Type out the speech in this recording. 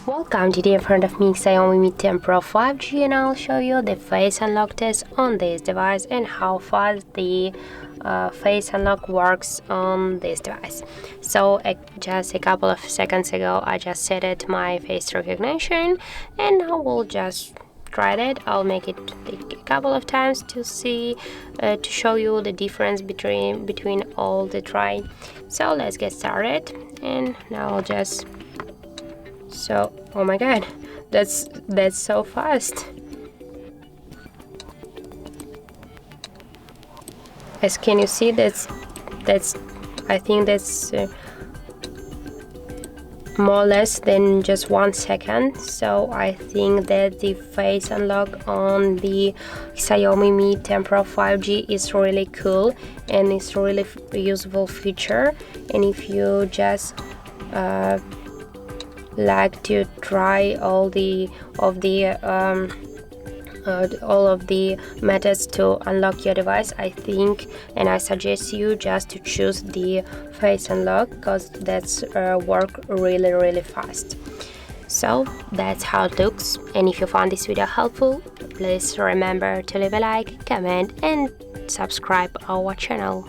Welcome, today in front of me XIAOMI Mi 10 Pro 5G, and I'll show you the face unlock test on this device and how fast the face unlock works on this device. So just a couple of seconds ago I just set it to my face recognition, and now we'll just try it. I'll make it a couple of times to see to show you the difference between all the try. So let's get started, and now I'll just oh my god, that's so fast. As can you see, that's I think that's more or less than just 1 second. So I think that the face unlock on the XIAOMI Mi 10 Pro 5G is really cool, and it's really useful feature. And if you just like to try all of the methods to unlock your device, I think and I suggest you just to choose the face unlock, because that's work really fast. So that's how it looks, and if you found this video helpful, please remember to leave a like, comment and subscribe our channel.